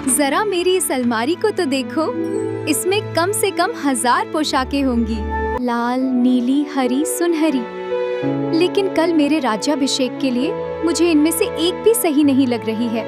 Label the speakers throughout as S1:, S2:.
S1: जरा मेरी इस अलमारी को तो देखो, इसमें कम से कम 1000 पोशाकें होंगी, लाल, नीली, हरी, सुनहरी। लेकिन कल मेरे राज्याभिषेक के लिए मुझे इनमें से एक भी सही नहीं लग रही है।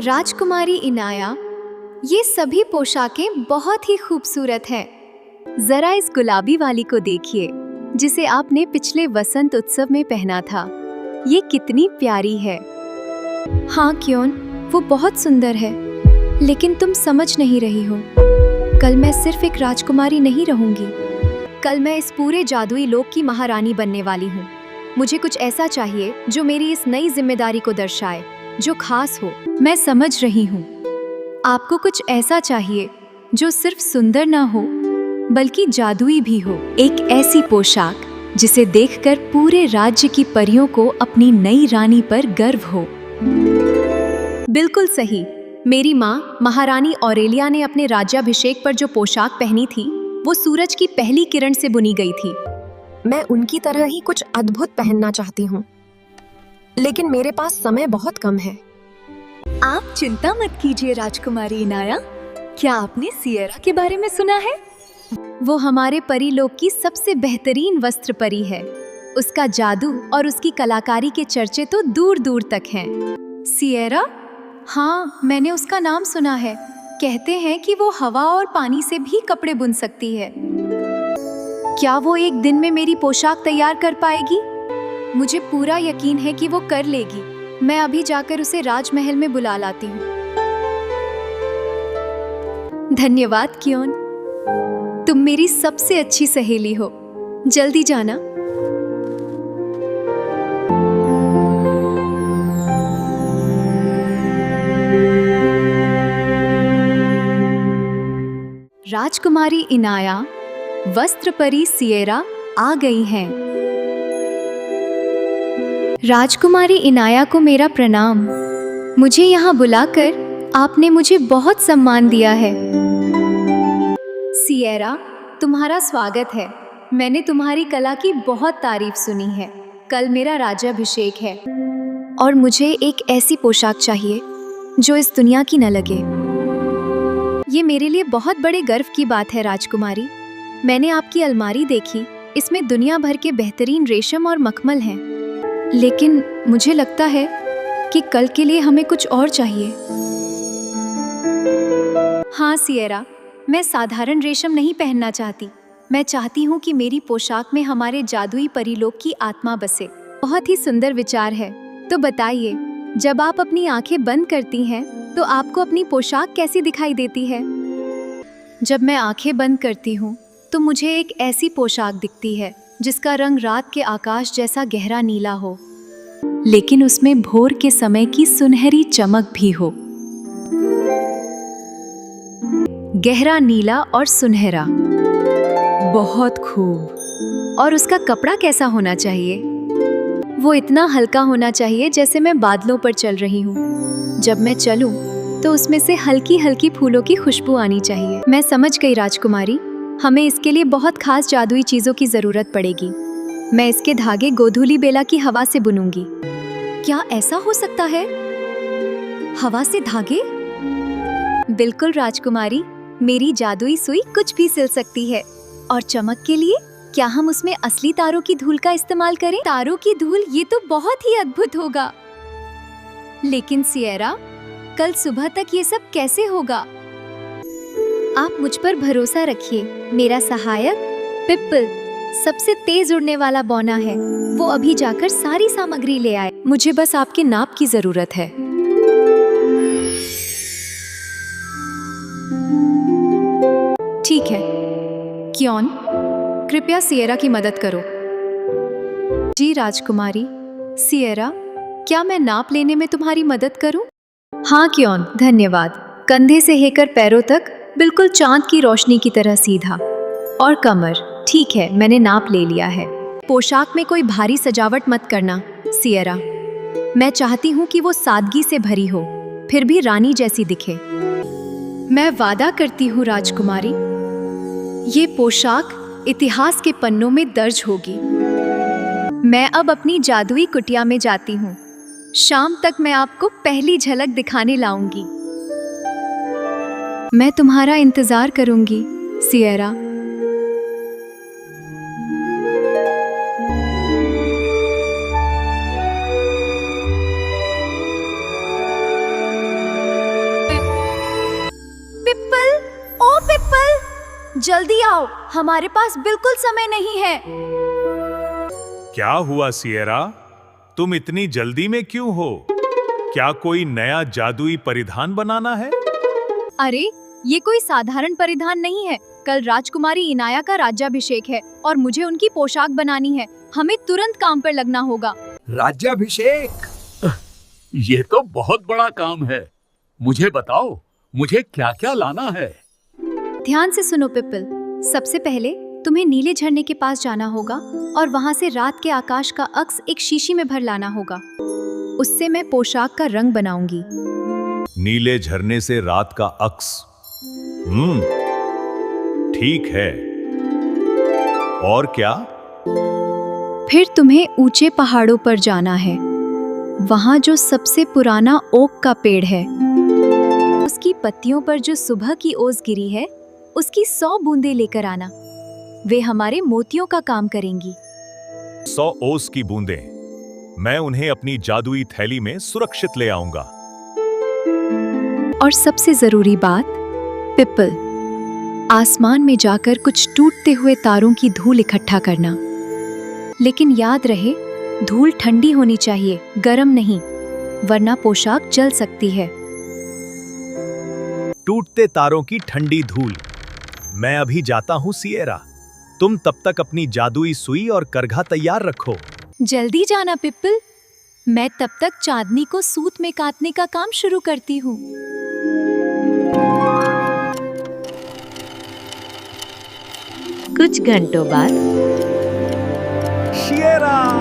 S1: राजकुमारी इनाया, ये सभी पोशाकें बहुत ही खूबसूरत हैं। जरा इस गुलाबी वाली को देखिए, जिसे आपने पिछले वसंत उत्सव में पहना था। ये कितनी प्यारी है। हाँ क्यों, वो बहुत सुंदर है, लेकिन तुम समझ नहीं रही हो। कल मैं सिर्फ एक राजकुमारी नहीं रहूंगी, कल मैं इस पूरे जादुई लोक की महारानी बनने वाली हूँ। मुझे कुछ ऐसा चाहिए जो मेरी इस नई जिम्मेदारी को दर्शाए, जो खास हो। मैं समझ रही हूँ, आपको कुछ ऐसा चाहिए जो सिर्फ सुंदर ना हो, बल्कि जादुई भी हो। एक ऐसी पोशाक जिसे देखकर पूरे राज्य की परियों को अपनी नई रानी पर गर्व हो। बिल्कुल सही। मेरी माँ महारानी ऑरेलिया ने अपने राज्याभिषेक पर जो पोशाक पहनी थी, वो सूरज की पहली किरण से बुनी गई थी।
S2: मैं उनकी तरह ही कुछ अद्भुत पहनना चाहती हूँ, लेकिन मेरे पास समय बहुत कम है।
S1: आप चिंता मत कीजिए राजकुमारी इनाया। क्या आपने सिएरा के बारे में सुना है? वो हमारे परीलोक की सबसे बेहतरीन वस्त्र परी है। उसका जादू और उसकी कलाकारी के चर्चे तो दूर दूर तक हैं। सिएरा? हाँ, मैंने उसका नाम सुना है। कहते हैं कि वो हवा और पानी से भी कपड़े बुन सकती है। क्या वो एक दिन में मेरी पोशाक तैयार कर पाएगी? मुझे पूरा यकीन है कि वो कर लेगी। मैं अभी जाकर उसे राजमहल में बुला लाती हूँ। धन्यवाद क्योन, तुम मेरी सबसे अच्छी सहेली हो। जल्दी जाना। राजकुमारी इनाया, वस्त्र परी सिएरा आ गई हैं। राजकुमारी इनाया को मेरा प्रणाम। मुझे यहाँ बुलाकर आपने मुझे बहुत सम्मान दिया है। सिएरा, तुम्हारा स्वागत है। मैंने तुम्हारी कला की बहुत तारीफ सुनी है। कल मेरा राज्याभिषेक है और मुझे एक ऐसी पोशाक चाहिए जो इस दुनिया की न लगे। ये मेरे लिए बहुत बड़े गर्व की बात है राजकुमारी। मैंने आपकी अलमारी देखी, इसमें दुनिया भर के बेहतरीन रेशम और मखमल हैं। लेकिन मुझे लगता है कि कल के लिए हमें कुछ और चाहिए। हाँ सिएरा, मैं साधारण रेशम नहीं पहनना चाहती। मैं चाहती हूँ कि मेरी पोशाक में हमारे जादुई परीलोक की आत्मा बसे। बहुत ही सुंदर विचार है। तो बताइए, जब आप अपनी आंखें बंद करती हैं तो आपको अपनी पोशाक कैसी दिखाई देती है? जब मैं आंखें बंद करती हूँ तो मुझे एक ऐसी पोशाक दिखती है जिसका रंग रात के आकाश जैसा गहरा नीला हो, लेकिन उसमें भोर के समय की सुनहरी चमक भी हो। गहरा नीला और सुनहरा, बहुत खूब। और उसका कपड़ा कैसा होना चाहिए? वो इतना हल्का होना चाहिए जैसे मैं बादलों पर चल रही हूँ। जब मैं चलूं तो उसमें से हल्की हल्की फूलों की खुशबू आनी चाहिए। मैं समझ गई राजकुमारी, हमें इसके लिए बहुत खास जादुई चीजों की जरूरत पड़ेगी। मैं इसके धागे गोधूली बेला की हवा से बुनूंगी। क्या ऐसा हो सकता है? हवा से धागे? बिल्कुल राजकुमारी, मेरी जादुई सुई कुछ भी सिल सकती है। और चमक के लिए क्या हम उसमें असली तारों की धूल का इस्तेमाल करें? तारों की धूल, ये तो बहुत ही अद्भुत होगा। लेकिन सिएरा, कल सुबह तक ये सब कैसे होगा? आप मुझ पर भरोसा रखिए। मेरा सहायक पिप्पल सबसे तेज उड़ने वाला बौना है। वो अभी जाकर सारी सामग्री ले आए। मुझे बस आपके नाप की जरूरत है। ठीक है क्योन, कृपया सिएरा की मदद करो। जी राजकुमारी। सिएरा, क्या मैं नाप लेने में तुम्हारी मदद करूं? हाँ क्योन, धन्यवाद। कंधे से लेकर पैरों तक बिल्कुल चांद की रोशनी की तरह सीधा। और कमर, ठीक है, मैंने नाप ले लिया है। पोशाक में कोई भारी सजावट मत करना सिएरा। मैं चाहती हूँ कि वो सादगी से भरी हो, फिर भी रानी जैसी दिखे। मैं वादा करती हूँ राजकुमारी, ये पोशाक इतिहास के पन्नों में दर्ज होगी। मैं अब अपनी जादुई कुटिया में जाती हूँ। शाम तक मैं आपको पहली झलक दिखाने लाऊंगी। मैं तुम्हारा इंतजार करूंगी, सिएरा। पिप्पल, ओ पिप्पल, जल्दी आओ, हमारे पास बिल्कुल समय नहीं है।
S3: क्या हुआ सिएरा? तुम इतनी जल्दी में क्यों हो? क्या कोई नया जादुई परिधान बनाना है?
S1: अरे, ये कोई साधारण परिधान नहीं है। कल राजकुमारी इनाया का राज्याभिषेक है और मुझे उनकी पोशाक बनानी है। हमें तुरंत काम पर लगना होगा।
S4: राज्याभिषेक? ये तो बहुत बड़ा काम है। मुझे बताओ, मुझे क्या क्या लाना है?
S1: ध्यान से सुनो पिप्पल। सबसे पहले तुम्हें नीले झरने के पास जाना होगा और वहाँ से रात के आकाश का अक्स एक शीशी में भर लाना होगा। उससे मैं पोशाक का रंग बनाऊंगी।
S3: नीले झरने से रात का अक्स। ठीक है। और क्या?
S1: फिर तुम्हें ऊंचे पहाड़ों पर जाना है। वहाँ जो सबसे पुराना ओक का पेड़ है, उसकी पत्तियों पर जो सुबह की ओस गिरी है, उसकी 100 बूंदें लेकर आना। वे हमारे मोतियों का काम करेंगी।
S3: 100 ओस की बूंदें। मैं उन्हें अपनी जादुई थैली में सुरक्षित ले आऊंगा।
S1: और सबसे जरूरी बात, पिप्पल, आसमान में जाकर कुछ टूटते हुए तारों की धूल इकट्ठा करना। लेकिन याद रहे, धूल ठंडी होनी चाहिए, गर्म नहीं, वरना पोशाक जल सकती है।
S3: टूटते तारों की ठंडी धूल। मैं अभी जाता हूँ सिएरा। तुम तब तक अपनी जादुई सुई और करघा तैयार रखो।
S1: जल्दी जाना पिप्पल। मैं तब तक चांदनी को सूत में काटने का काम शुरू करती हूँ।
S5: कुछ घंटों बाद
S3: सिएरा,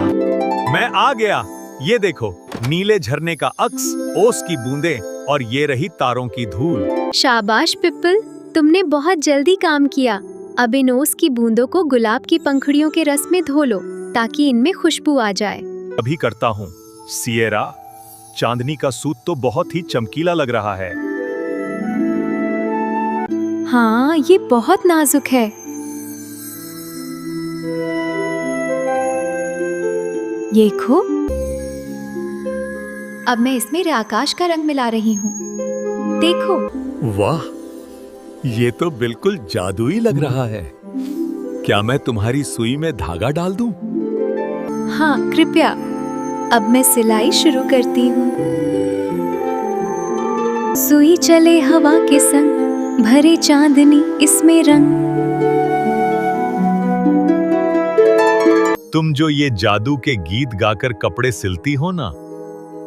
S3: मैं आ गया। ये देखो, नीले झरने का अक्स, ओस की बूंदें और ये रही तारों की धूल।
S1: शाबाश पिप्पल, तुमने बहुत जल्दी काम किया। अब इन ओस की बूंदों को गुलाब की पंखुड़ियों के रस में धो लो ताकि इनमें खुशबू आ जाए।
S3: अभी करता हूँ सिएरा। चांदनी का सूत तो बहुत ही चमकीला लग रहा है।
S1: हाँ, ये बहुत नाजुक है। ये खो। अब मैं इसमें आकाश का रंग मिला रही हूँ। देखो।
S3: वाह, ये तो बिल्कुल जादुई लग रहा है। क्या मैं तुम्हारी सुई में धागा डाल दूं?
S1: हाँ, कृपया। अब मैं सिलाई शुरू करती हूँ। सुई चले हवा के संग, भरे चांदनी इसमें रंग।
S3: तुम जो ये जादू के गीत गाकर कपड़े सिलती हो ना,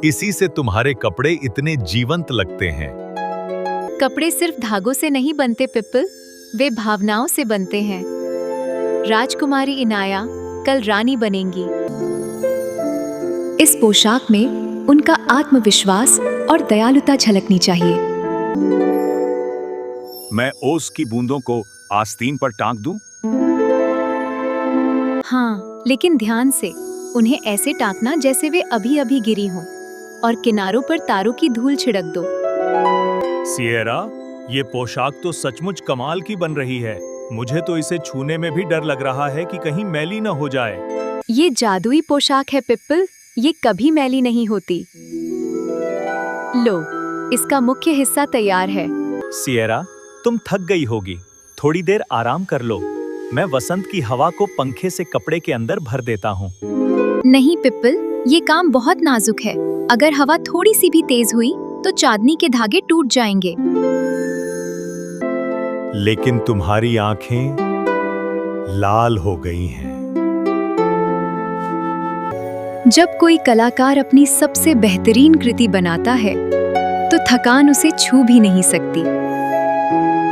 S3: इसी से तुम्हारे कपड़े इतने जीवंत लगते हैं।
S1: कपड़े सिर्फ धागों से नहीं बनते पिप्पल, वे भावनाओं से बनते हैं। राजकुमारी इनाया कल रानी बनेंगी। इस पोशाक में उनका आत्मविश्वास और दयालुता झलकनी चाहिए।
S3: मैं ओस की बूंदों को आस्तीन पर टांग दूं?
S1: हाँ, लेकिन ध्यान से। उन्हें ऐसे टांकना जैसे वे अभी अभी गिरी हों, और किनारों पर तारों की धूल छिड़क दो।
S3: सिएरा, ये पोशाक तो सचमुच कमाल की बन रही है। मुझे तो इसे छूने में भी डर लग रहा है कि कहीं मैली न हो जाए।
S1: ये जादुई पोशाक है पिप्पल, ये कभी मैली नहीं होती। लो, इसका मुख्य हिस्सा तैयार है।
S3: सिएरा, तुम थक गई होगी, थोड़ी देर आराम कर लो। मैं वसंत की हवा को पंखे से कपड़े के अंदर भर देता हूँ।
S1: नहीं पिप्पल, ये काम बहुत नाजुक है। अगर हवा थोड़ी सी भी तेज हुई तो चांदनी के धागे टूट जाएंगे।
S3: लेकिन तुम्हारी आंखें लाल हो गई हैं।
S1: जब कोई कलाकार अपनी सबसे बेहतरीन कृति बनाता है तो थकान उसे छू भी नहीं सकती।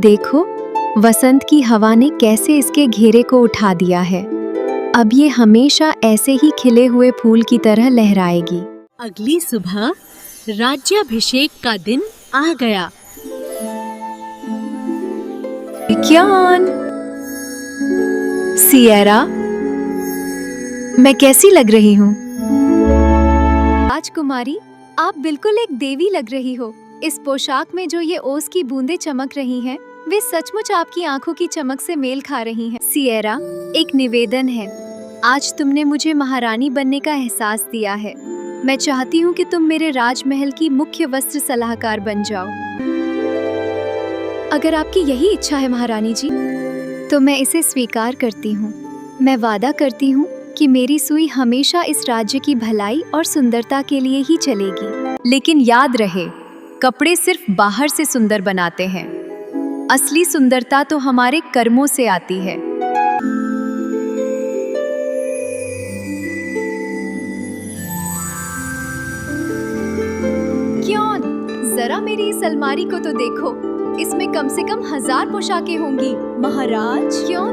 S1: देखो, वसंत की हवा ने कैसे इसके घेरे को उठा दिया है। अब ये हमेशा ऐसे ही खिले हुए फूल की तरह लहराएगी।
S5: अगली सुबह राज्याभिषेक का दिन आ गया।
S1: विज्ञान। सिएरा, मैं कैसी लग रही हूँ? राजकुमारी, आप बिल्कुल एक देवी लग रही हो। इस पोशाक में जो ये ओस की बूंदें चमक रही हैं, वे सचमुच आपकी आंखों की चमक से मेल खा रही हैं। सिएरा, एक निवेदन है। आज तुमने मुझे महारानी बनने का एहसास दिया है। मैं चाहती हूँ कि तुम मेरे राजमहल की मुख्य वस्त्र सलाहकार बन जाओ। अगर आपकी यही इच्छा है महारानी जी, तो मैं इसे स्वीकार करती हूँ। मैं वादा करती हूँ कि मेरी सुई हमेशा इस राज्य की भलाई और सुंदरता के लिए ही चलेगी। लेकिन याद रहे, कपड़े सिर्फ बाहर से सुंदर बनाते हैं, असली सुंदरता तो हमारे कर्मों से आती है। क्यों? जरा मेरी इस अलमारी को तो देखो, इसमें कम से कम 1000 पोशाकें होंगी। महाराज, क्यों?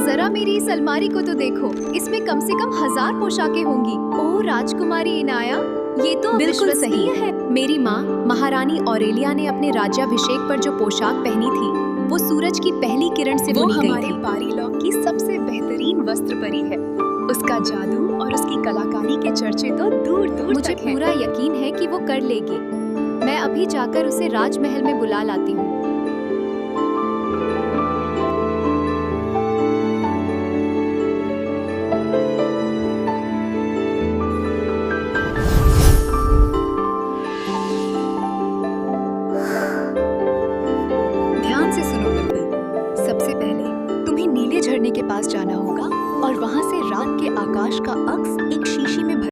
S1: जरा मेरी इस अलमारी को तो देखो, इसमें कम से कम 1000 पोशाकें होंगी। ओह राजकुमारी इनाया, ये तो बिल्कुल सही है। मेरी माँ महारानी ऑरेलिया ने अपने राज्याभिषेक पर जो पोशाक पहनी थी, वो सूरज की पहली किरण से बुनी गई थी। पारीलॉक की सबसे बेहतरीन वस्त्र परी है। उसका जादू और उसकी कलाकारी के चर्चे तो दूर दूर मुझे तक पूरा यकीन है कि वो कर लेगी। मैं अभी जाकर उसे राजमहल में बुला लाती हूँ। सबसे पहले तुम्हें नीले झरने के पास जाना होगा और वहाँ से रात के आकाश का अक्स